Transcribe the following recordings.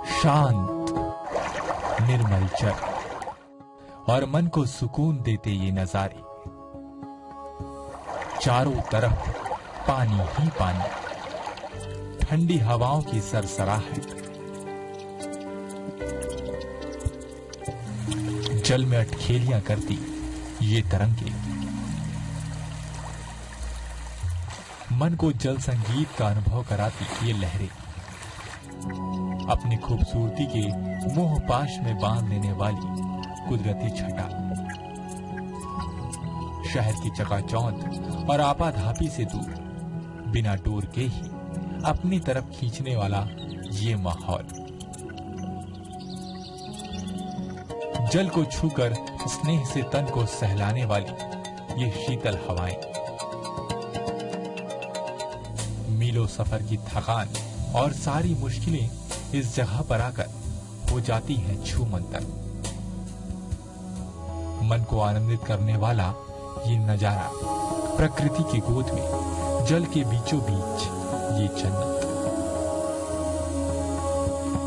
शांत निर्मल जल और मन को सुकून देते ये नजारे। चारों तरफ पानी ही पानी, ठंडी हवाओं की सरसराहट, जल में अटखेलियां करती ये तरंगे। मन को जल संगीत का अनुभव कराती ये लहरें। अपनी खूबसूरती के मोह पाश में बांध लेने वाली कुदरती छटा। शहर की चकाचौंध और आपाधापी से दूर, बिना डोर के ही अपनी तरफ खींचने वाला ये माहौल। जल को छूकर स्नेह से तन को सहलाने वाली ये शीतल हवाएं। मीलों सफर की थकान और सारी मुश्किलें इस जगह पर आकर हो जाती हैं छूमंतर। मन को आनंदित करने वाला ये नजारा, प्रकृति की गोद में जल के बीचों बीच ये जन्नत,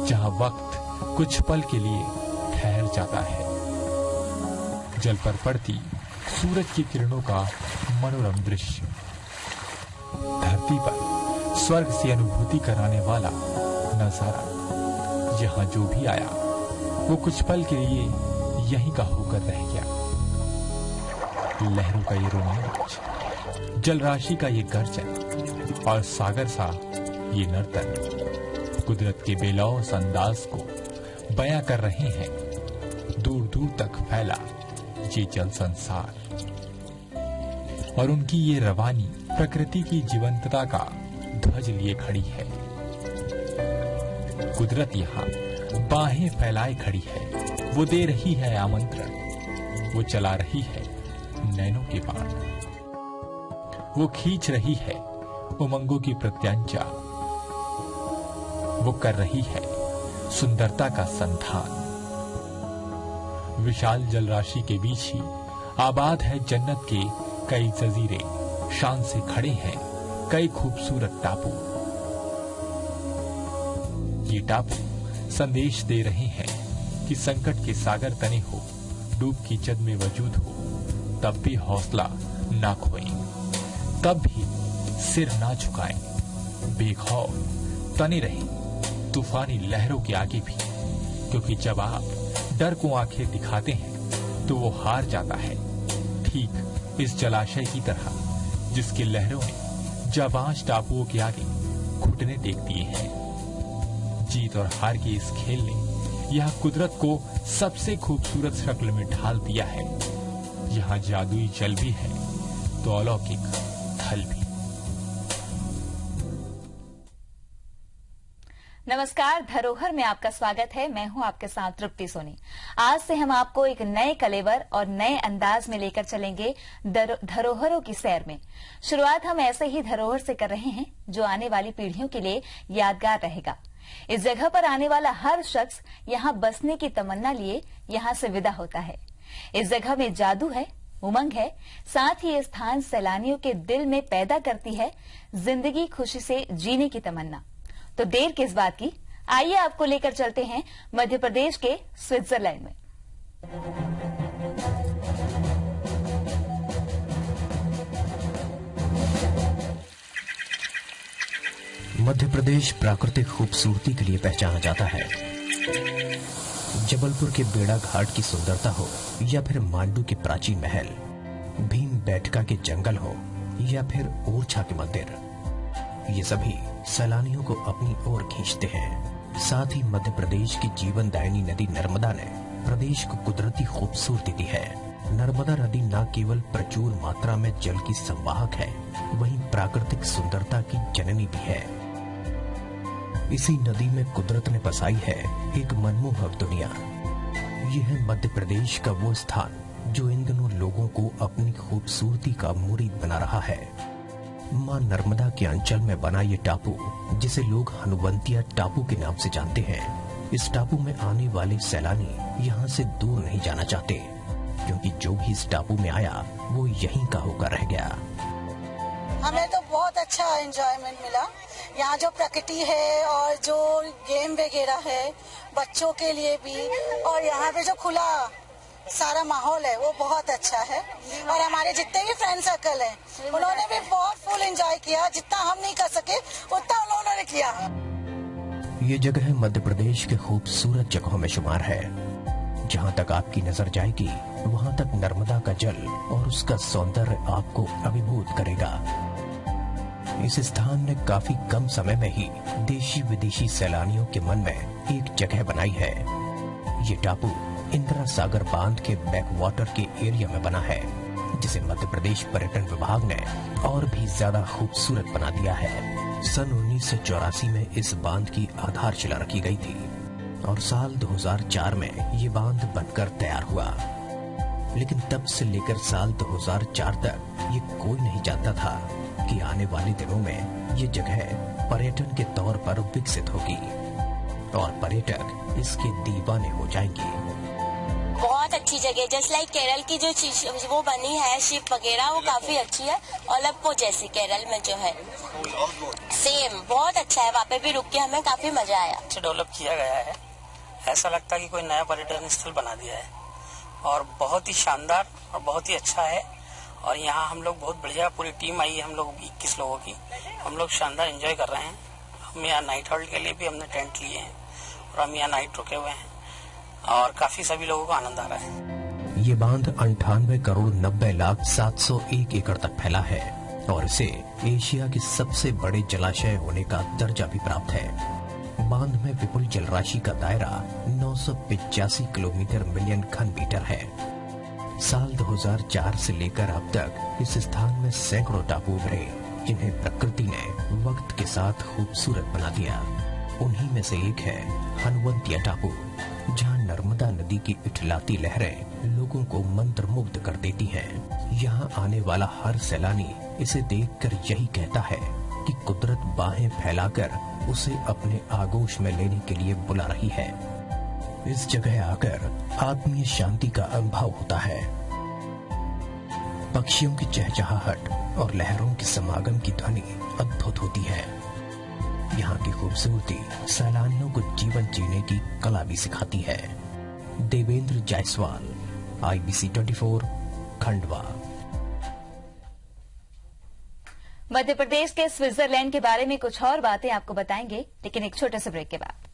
जहां वक्त कुछ पल के लिए ठहर जाता है। जल पर पड़ती सूरज की किरणों का मनोरम दृश्य, धरती पर स्वर्ग से अनुभूति कराने वाला नजारा। यहाँ जो भी आया वो कुछ पल के लिए यहीं का होकर रह गया। लहरों का ये रोमांच, जल राशि का ये गर्जन और सागर सा ये नर्तन कुदरत के बेलौस अंदाज को बयां कर रहे हैं। दूर दूर तक फैला ये जल संसार और उनकी ये रवानी प्रकृति की जीवंतता का ध्वज लिए खड़ी है। कुदरत यहाँ बाहें फैलाए खड़ी है। वो दे रही है आमंत्रण, वो चला रही है नैनों के बाण, वो खींच रही है उमंगों की प्रत्यांचा, वो कर रही है सुंदरता का संधान। विशाल जलराशि के बीच ही आबाद है जन्नत के कई जजीरे। शान से खड़े हैं कई खूबसूरत टापू। ये टापू संदेश दे रहे हैं कि संकट के सागर तने हो, डूब की जद में वजूद हो, तब भी हौसला ना खोएं, तब भी सिर ना झुकाएं, बेखौफ तने रहें तूफानी लहरों के आगे भी, क्योंकि जब आप डर को आंखें दिखाते हैं तो वो हार जाता है, ठीक इस जलाशय की तरह जिसकी लहरों ने जाबाज टापुओं के आगे घुटने टेक दिए हैं। जीत और हार के इस खेल ने यह कुदरत को सबसे खूबसूरत शक्ल में ढाल दिया है। यहाँ जादुई जल भी है तो अलौकिक थल भी। नमस्कार, धरोहर में आपका स्वागत है। मैं हूं आपके साथ तृप्ति सोनी। आज से हम आपको एक नए कलेवर और नए अंदाज में लेकर चलेंगे धरोहरों की सैर में। शुरुआत हम ऐसे ही धरोहर से कर रहे हैं जो आने वाली पीढ़ियों के लिए यादगार रहेगा। इस जगह पर आने वाला हर शख्स यहाँ बसने की तमन्ना लिए यहाँ से विदा होता है। इस जगह में जादू है, उमंग है, साथ ही ये स्थान सैलानियों के दिल में पैदा करती है जिंदगी खुशी से जीने की तमन्ना। तो देर किस बात की, आइए आपको लेकर चलते हैं मध्य प्रदेश के स्विट्जरलैंड में। मध्य प्रदेश प्राकृतिक खूबसूरती के लिए पहचाना जाता है। जबलपुर के बेड़ा घाट की सुंदरता हो या फिर मांडू के प्राचीन महल, भीम बैठका के जंगल हो या फिर ओरछा के मंदिर, ये सभी सैलानियों को अपनी ओर खींचते हैं। साथ ही मध्य प्रदेश की जीवनदायिनी नदी नर्मदा ने प्रदेश को कुदरती खूबसूरती दी है। नर्मदा नदी न केवल प्रचुर मात्रा में जल की संवाहक है, वहीं प्राकृतिक सुंदरता की जननी भी है। इसी नदी में कुदरत ने बसाई है एक मनमोहक दुनिया। यह है मध्य प्रदेश का वो स्थान जो इन दिनों लोगों को अपनी खूबसूरती का मुरीद बना रहा है। मां नर्मदा के अंचल में बना ये टापू, जिसे लोग हनुवंतिया टापू के नाम से जानते हैं, इस टापू में आने वाले सैलानी यहाँ से दूर नहीं जाना चाहते, क्योंकि जो भी इस टापू में आया वो यहीं का होकर रह गया। हमें तो बहुत अच्छा एंजॉयमेंट मिला। यहाँ जो प्रकृति है और जो गेम वगैरह है बच्चों के लिए भी, और यहाँ पे जो खुला सारा माहौल है वो बहुत अच्छा है। और हमारे जितने भी फ्रेंड सर्कल हैं उन्होंने भी बहुत फुल एंजॉय किया, जितना हम नहीं कर सके उतना उन्होंने किया। ये जगह मध्य प्रदेश के खूबसूरत जगहों में शुमार है। जहाँ तक आपकी नजर जाएगी वहाँ तक नर्मदा का जल और उसका सौंदर्य आपको अभिभूत करेगा। इस स्थान ने काफी कम समय में ही देशी विदेशी सैलानियों के मन में एक जगह बनाई है। ये टापू इंदिरा सागर बांध के बैकवाटर के एरिया में बना है, जिसे मध्य प्रदेश पर्यटन विभाग ने और भी ज्यादा खूबसूरत बना दिया है। सन 1984 में इस बांध की आधारशिला रखी गई थी और साल 2004 में ये बांध बनकर तैयार हुआ। लेकिन तब से लेकर साल 2004 तक ये कोई नहीं जानता था कि आने वाले दिनों में ये जगह पर्यटन के तौर पर विकसित होगी और पर्यटक इसके दीवाने हो जाएंगे। बहुत अच्छी जगह, जस्ट लाइक केरल की जो वो बनी है शिप वगैरह, वो काफी अच्छी है। ओलंपो जैसे केरल में जो है सेम बहुत अच्छा है। वहाँ पे भी रुक के हमें काफी मजा आया। अच्छा डेवलप किया गया है, ऐसा लगता है कि कोई नया पर्यटन स्थल बना दिया है और बहुत ही शानदार और बहुत ही अच्छा है। और यहाँ हम लोग बहुत बढ़िया पूरी टीम आई है, हम लोग 21 लोगों की, हम लोग शानदार एंजॉय कर रहे हैं। हम यहाँ नाइट होल्ड के लिए भी हमने टेंट लिए हैं और हम यहाँ नाइट रुके हुए हैं और काफी सभी लोगों को आनंद आ रहा है। ये बांध 98 करोड़ 90 लाख 701 एकड़ तक फैला है और इसे एशिया के सबसे बड़े जलाशय होने का दर्जा भी प्राप्त है। बांध में विपुल जलराशि का दायरा 985 किलोमीटर मिलियन घन मीटर है। साल 2004 से लेकर अब तक इस स्थान में सैकड़ों टापू उभरे, जिन्हें प्रकृति ने वक्त के साथ खूबसूरत बना दिया। उन्हीं में से एक है हनुवंतिया टापू, जहाँ नर्मदा नदी की इठलाती लहरें लोगों को मंत्रमुग्ध कर देती हैं। यहाँ आने वाला हर सैलानी इसे देखकर यही कहता है कि कुदरत बाहें फैलाकर उसे अपने आगोश में लेने के लिए बुला रही है। इस जगह आकर आत्मीय शांति का अनुभव होता है। पक्षियों की चहचहाहट और लहरों के समागम की ध्वनि अद्भुत होती है। यहाँ की खूबसूरती सैलानियों को जीवन जीने की कला भी सिखाती है। देवेंद्र जायसवाल, IBC 24, खंडवा। मध्य प्रदेश के स्विट्जरलैंड के बारे में कुछ और बातें आपको बताएंगे, लेकिन एक छोटे से ब्रेक के बाद।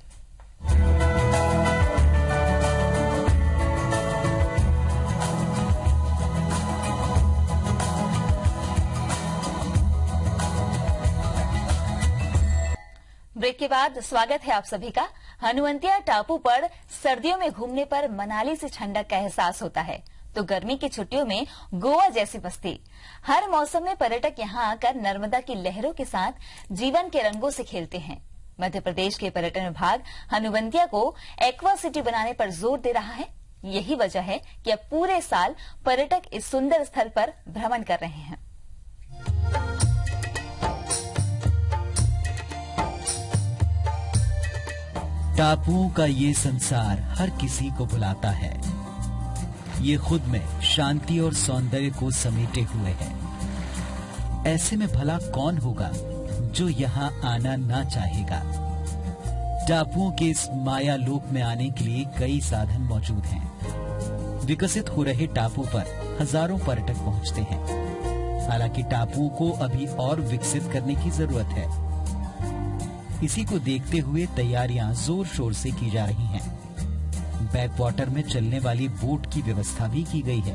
ब्रेक के बाद स्वागत है आप सभी का। हनुवंतिया टापू पर सर्दियों में घूमने पर मनाली से ठंडक का एहसास होता है, तो गर्मी की छुट्टियों में गोवा जैसी मस्ती। हर मौसम में पर्यटक यहाँ आकर नर्मदा की लहरों के साथ जीवन के रंगों से खेलते हैं। मध्य प्रदेश के पर्यटन विभाग हनुवंतिया को एक्वा सिटी बनाने पर जोर दे रहा है। यही वजह है कि अब पूरे साल पर्यटक इस सुंदर स्थल पर भ्रमण कर रहे हैं। टापुओं का ये संसार हर किसी को बुलाता है। ये खुद में शांति और सौंदर्य को समेटे हुए है। ऐसे में भला कौन होगा जो यहाँ आना ना चाहेगा। टापुओं के इस माया लोक में आने के लिए कई साधन मौजूद हैं। विकसित हो रहे टापू पर हजारों पर्यटक पहुँचते हैं। हालांकि टापुओं को अभी और विकसित करने की जरूरत है। इसी को देखते हुए तैयारियां जोर शोर से की जा रही हैं। बैकवाटर में चलने वाली बोट की व्यवस्था भी की गई है।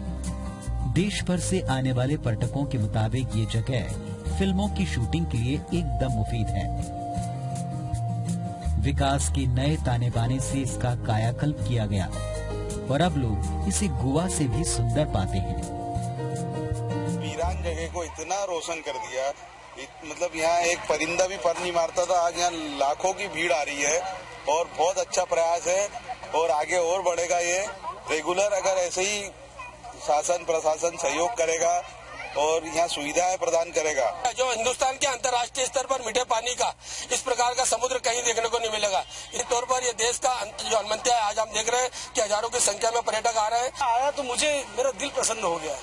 देश भर से आने वाले पर्यटकों के मुताबिक ये जगह फिल्मों की शूटिंग के लिए एकदम मुफीद है। विकास के नए ताने बाने से इसका कायाकल्प किया गया और अब लोग इसे गोवा से भी सुंदर पाते हैं। वीरान जगह को इतना रोशन कर दिया, मतलब यहाँ एक परिंदा भी पर नहीं मारता था, आज यहाँ लाखों की भीड़ आ रही है और बहुत अच्छा प्रयास है और आगे और बढ़ेगा। ये रेगुलर अगर ऐसे ही शासन प्रशासन सहयोग करेगा और यहाँ सुविधाएं प्रदान करेगा। जो हिंदुस्तान के अंतर्राष्ट्रीय स्तर पर मीठे पानी का इस प्रकार का समुद्र कहीं देखने को नहीं मिलेगा। इस तौर पर ये देश का जो हनुवंतिया है, आज हम देख रहे हैं कि हजारों की संख्या में पर्यटक आ रहे हैं। आया तो मुझे मेरा दिल प्रसन्न हो गया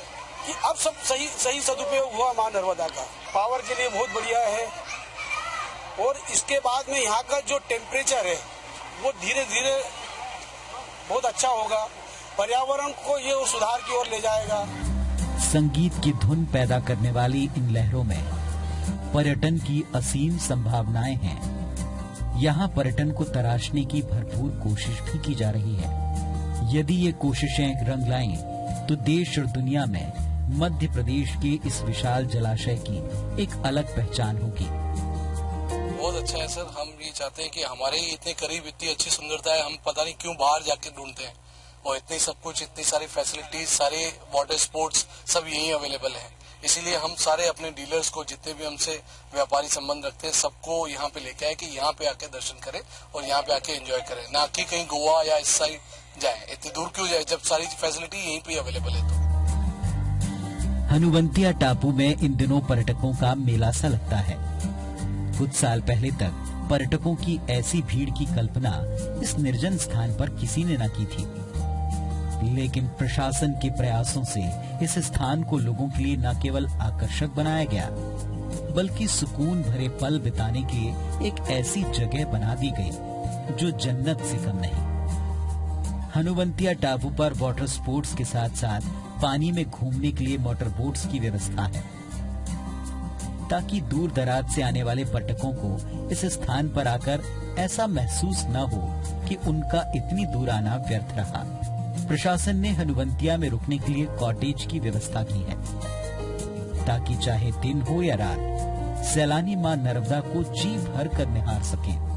कि अब सब सही सदुपयोग हुआ मां नर्मदा का। पावर के लिए बहुत बढ़िया है और इसके बाद में यहाँ का जो टेम्परेचर है वो धीरे धीरे बहुत अच्छा होगा, पर्यावरण को ये सुधार की ओर ले जाएगा। संगीत की धुन पैदा करने वाली इन लहरों में पर्यटन की असीम संभावनाएं हैं। यहाँ पर्यटन को तराशने की भरपूर कोशिश भी की जा रही है। यदि ये कोशिशें रंग लाएं, तो देश और दुनिया में मध्य प्रदेश के इस विशाल जलाशय की एक अलग पहचान होगी। बहुत अच्छा है सर। हम ये चाहते हैं कि हमारे इतने करीब इतनी अच्छी सुंदरता है, हम पता नहीं क्यों बाहर जाके ढूंढते हैं, और इतनी सब कुछ, इतनी सारी फैसिलिटीज, सारे वाटर स्पोर्ट्स सब यहीं अवेलेबल है। इसीलिए हम सारे अपने डीलर्स को, जितने भी हमसे व्यापारी संबंध रखते हैं, सबको यहाँ पे लेके आए कि यहाँ पे आके दर्शन करें और यहाँ पे आके एंजॉय करें, ना कि कहीं गोवा या इस साइड जाए। इतनी दूर क्यों जाए जब सारी फैसिलिटी यहीं पे अवेलेबल है। तो हनुवंतिया टापू में इन दिनों पर्यटकों का मेला सा लगता है। कुछ साल पहले तक पर्यटकों की ऐसी भीड़ की कल्पना इस निर्जन स्थान पर किसी ने न की थी, लेकिन प्रशासन के प्रयासों से इस स्थान को लोगों के लिए न केवल आकर्षक बनाया गया, बल्कि सुकून भरे पल बिताने के लिए एक ऐसी जगह बना दी गई जो जन्नत से कम नहीं। हनुवंतिया टापू पर वाटर स्पोर्ट्स के साथ साथ पानी में घूमने के लिए मोटर बोट्स की व्यवस्था है, ताकि दूर दराज से आने वाले पर्यटकों को इस स्थान पर आकर ऐसा महसूस न हो कि उनका इतनी दूर आना व्यर्थ रहा। प्रशासन ने हनुवंतिया में रुकने के लिए कॉटेज की व्यवस्था की है, ताकि चाहे दिन हो या रात सैलानी मां नर्मदा को जी भर कर निहार सकें।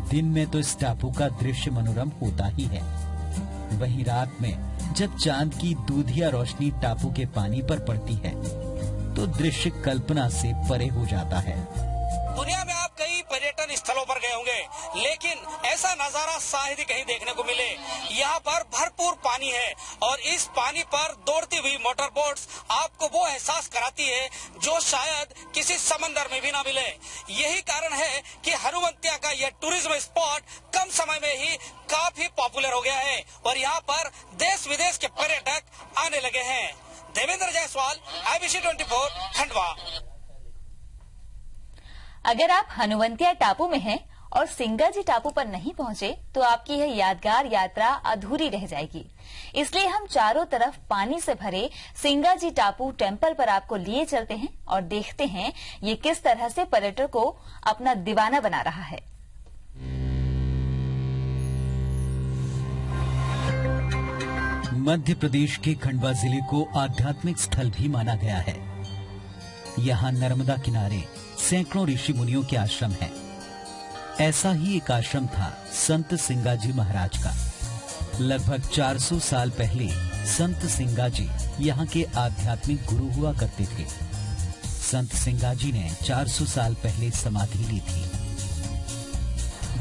दिन में तो इस टापू का दृश्य मनोरम होता ही है, वहीं रात में जब चांद की दूधिया रोशनी टापू के पानी पर पड़ती है तो दृश्य कल्पना से परे हो जाता है। दुनिया में आप कई पर्यटन स्थलों पर गए होंगे, लेकिन ऐसा नजारा शायद ही कहीं देखने को मिले। यहाँ पर भरपूर पानी है और इस पानी पर दौड़ती हुई मोटर बोट्स आपको वो एहसास कराती है जो शायद किसी समंदर में भी ना मिले। यही कारण है कि हनुवंतिया का यह टूरिज्म स्पॉट कम समय में ही काफी पॉपुलर हो गया है और यहाँ पर देश विदेश के पर्यटक आने लगे हैं। देवेंद्र जायसवाल, IBC 24, खंडवा। अगर आप हनुवंतिया टापू में हैं और सिंगाजी टापू पर नहीं पहुंचे तो आपकी यह यादगार यात्रा अधूरी रह जाएगी। इसलिए हम चारों तरफ पानी से भरे सिंगाजी टापू टेम्पल पर आपको लिए चलते हैं और देखते हैं ये किस तरह से पर्यटक को अपना दीवाना बना रहा है। मध्य प्रदेश के खंडवा जिले को आध्यात्मिक स्थल भी माना गया है। यहाँ नर्मदा किनारे सैकड़ों ऋषि मुनियों के आश्रम हैं। ऐसा ही एक आश्रम था संत सिंगाजी महाराज का। लगभग 400 साल पहले संत सिंगाजी यहाँ के आध्यात्मिक गुरु हुआ करते थे। संत सिंगाजी ने 400 साल पहले समाधि ली थी।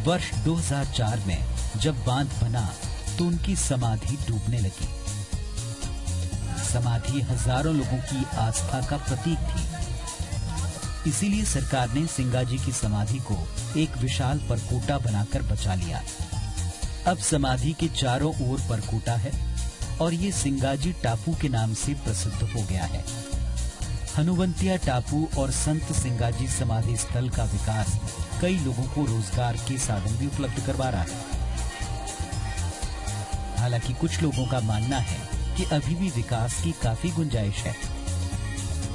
वर्ष 2004 में जब बांध बना तो उनकी समाधि डूबने लगी। समाधि हजारों लोगों की आस्था का प्रतीक थी। इसीलिए सरकार ने सिंगाजी की समाधि को एक विशाल परकोटा बनाकर बचा लिया। अब समाधि के चारों ओर परकोटा है और ये सिंगाजी टापू के नाम से प्रसिद्ध हो गया है। हनुवंतिया टापू और संत सिंगाजी समाधि स्थल का विकास कई लोगों को रोजगार के साधन भी उपलब्ध करवा रहा है। हालांकि कुछ लोगों का मानना है कि अभी भी विकास की काफी गुंजाइश है।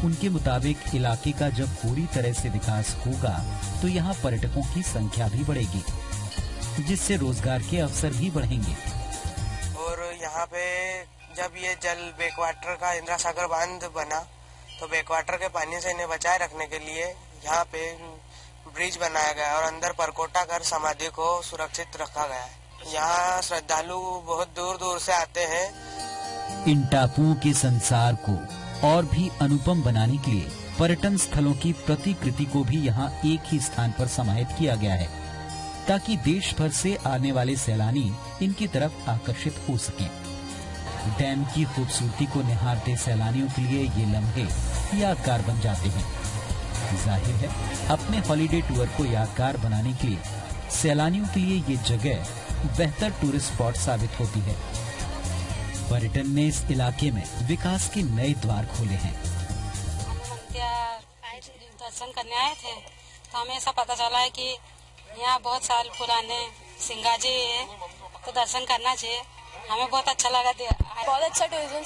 उनके मुताबिक इलाके का जब पूरी तरह से विकास होगा तो यहाँ पर्यटकों की संख्या भी बढ़ेगी, जिससे रोजगार के अवसर भी बढ़ेंगे। और यहाँ पे जब ये जल बैकवाटर का इंदिरा सागर बांध बना तो बैकवाटर के पानी से इन्हें बचाए रखने के लिए यहाँ पे ब्रिज बनाया गया और अंदर परकोटा कर समाधि को सुरक्षित रखा गया है। यहाँ श्रद्धालु बहुत दूर दूर से आते हैं। इन टापुओं के संसार को और भी अनुपम बनाने के लिए पर्यटन स्थलों की प्रतिकृति को भी यहाँ एक ही स्थान पर समाहित किया गया है, ताकि देश भर से आने वाले सैलानी इनकी तरफ आकर्षित हो सकें। डैम की खूबसूरती को निहारते सैलानियों के लिए ये लम्हे यादगार बन जाते हैं। जाहिर है, अपने हॉलिडे टूर को यादगार बनाने के लिए सैलानियों के लिए ये जगह बेहतर टूरिस्ट स्पॉट साबित होती है। पर्यटन ने इस इलाके में विकास के नए द्वार खोले हैं। दर्शन करने आए थे तो हमें ऐसा पता चला है कि यहाँ बहुत साल पुराने सिंगा जी है, तो दर्शन करना चाहिए। हमें बहुत अच्छा लगा। बहुत अच्छा टूरिज्म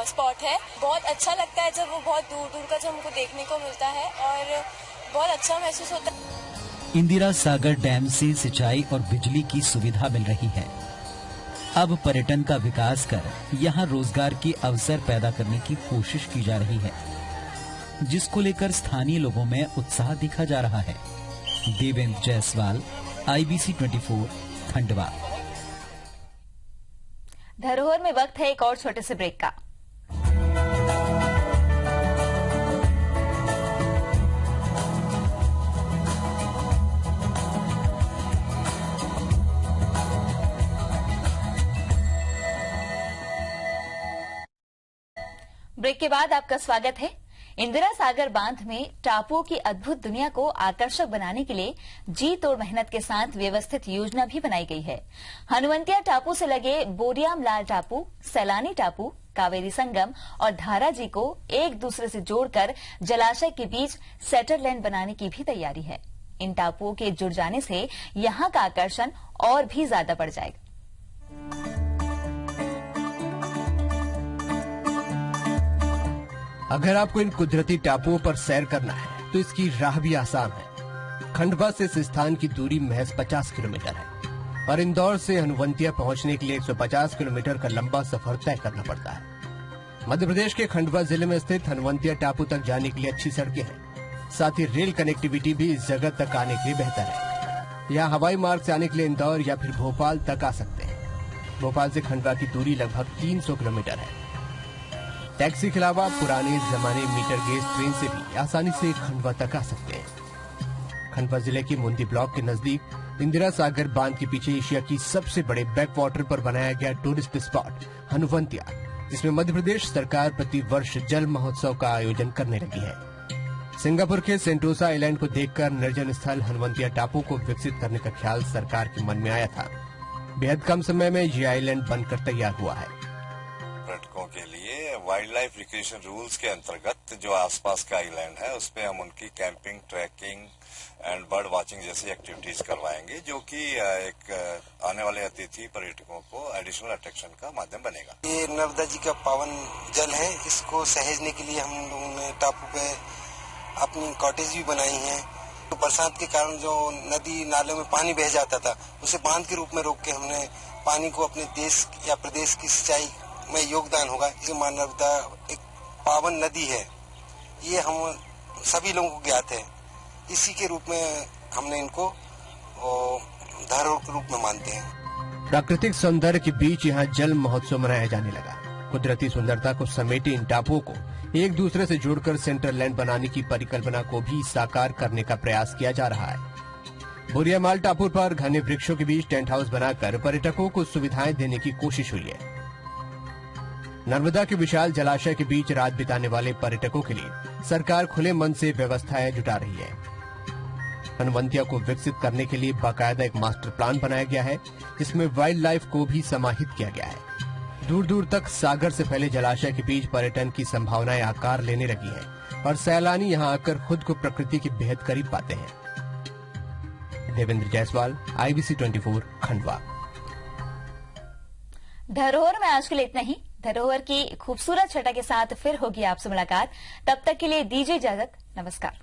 स्पॉट है। बहुत अच्छा लगता है जब वो बहुत दूर दूर का जो हमको देखने को मिलता है और बहुत अच्छा महसूस होता है। इंदिरा सागर डैम से सिंचाई और बिजली की सुविधा मिल रही है। अब पर्यटन का विकास कर यहाँ रोजगार के अवसर पैदा करने की कोशिश की जा रही है, जिसको लेकर स्थानीय लोगों में उत्साह दिखा जा रहा है। देवेंद्र जायसवाल, IBC 24, खंडवा। धरोहर में वक्त है एक और छोटे से ब्रेक का। ब्रेक के बाद आपका स्वागत है। इंदिरा सागर बांध में टापुओं की अद्भुत दुनिया को आकर्षक बनाने के लिए जी तोड़ मेहनत के साथ व्यवस्थित योजना भी बनाई गई है। हनुवंतिया टापू से लगे बोरियामलाल टापू, सैलानी टापू, कावेरी संगम और धारा जी को एक दूसरे से जोड़कर जलाशय के बीच सेटललैंड बनाने की भी तैयारी है। इन टापुओं के जुड़ जाने से यहाँ का आकर्षण और भी ज्यादा बढ़ जाएगा। अगर आपको इन कुदरती टापुओं पर सैर करना है तो इसकी राह भी आसान है। खंडवा से इस स्थान की दूरी महज 50 किलोमीटर है और इंदौर से हनुवंतिया पहुंचने के लिए 150 किलोमीटर का लंबा सफर तय करना पड़ता है। मध्य प्रदेश के खंडवा जिले में स्थित हनुवंतिया टापू तक जाने के लिए अच्छी सड़कें हैं। साथ ही रेल कनेक्टिविटी भी इस जगह तक आने के लिए बेहतर है। यहाँ हवाई मार्ग से आने के लिए इंदौर या फिर भोपाल तक आ सकते हैं। भोपाल से खंडवा की दूरी लगभग 300 किलोमीटर है। टैक्सी के अलावा पुराने जमाने मीटर गेज ट्रेन से भी आसानी से खंडवा तक आ सकते हैं। खंडवा जिले के मुंदी ब्लॉक के नजदीक इंदिरा सागर बांध के पीछे एशिया की सबसे बड़े बैक वाटर पर बनाया गया टूरिस्ट स्पॉट हनुवंतिया, जिसमें मध्य प्रदेश सरकार प्रति वर्ष जल महोत्सव का आयोजन करने लगी है। सिंगापुर के सेंटोसा आइलैंड को देखकर निर्जन स्थल हनुवंतिया टापू को विकसित करने का ख्याल सरकार के मन में आया था। बेहद कम समय में ये आइलैंड बनकर तैयार हुआ है। पर्यटकों के लिए वाइल्ड लाइफ रिक्रिएशन रूल्स के अंतर्गत जो आसपास का आइलैंड है उसपे हम उनकी camping, trekking and bird watching जैसी एक्टिविटीज करवाएंगे, जो कि एक आने वाले अतिथि पर्यटकों को एडिशनल अट्रैक्शन का माध्यम बनेगा। ये नर्मदा जी का पावन जल है, इसको सहेजने के लिए हम लोगों ने टापू पे अपनी कॉटेज भी बनाई है। तो बरसात के कारण जो नदी नालों में पानी बह जाता था, उसे बांध के रूप में रोक के हमने पानी को अपने देश या प्रदेश की सिंचाई में योगदान होगा। इसे मां नर्मदा एक पावन नदी है, ये हम सभी लोगों को ज्ञात है। इसी के रूप में हमने इनको धरोहर के रूप में मानते हैं। प्राकृतिक सौंदर्य के बीच यहाँ जल महोत्सव मनाया जाने लगा। कुदरती सुंदरता को समेटे इन टापुओं को एक दूसरे से जोड़कर सेंट्रल लैंड बनाने की परिकल्पना को भी साकार करने का प्रयास किया जा रहा है। बोरियामाल टापू पर घने वृक्षों के बीच टेंट हाउस बनाकर पर्यटकों को सुविधाएं देने की कोशिश हुई है। नर्मदा के विशाल जलाशय के बीच रात बिताने वाले पर्यटकों के लिए सरकार खुले मन से व्यवस्थाएं जुटा रही है। हनुवंतिया को विकसित करने के लिए बाकायदा एक मास्टर प्लान बनाया गया है, जिसमें वाइल्ड लाइफ को भी समाहित किया गया है। दूर दूर तक सागर से फैले जलाशय के बीच पर्यटन की संभावनाएं आकार लेने लगी हैं और सैलानी यहां आकर खुद को प्रकृति के बेहद करीब पाते हैं। देवेंद्र जायसवाल, IBC 24, खंडवा। धरोहर में आज के लिए इतना ही। धरोहर की खूबसूरत छटा के साथ फिर होगी आपसे मुलाकात। तब तक के लिए दीजिए इजाजत। नमस्कार।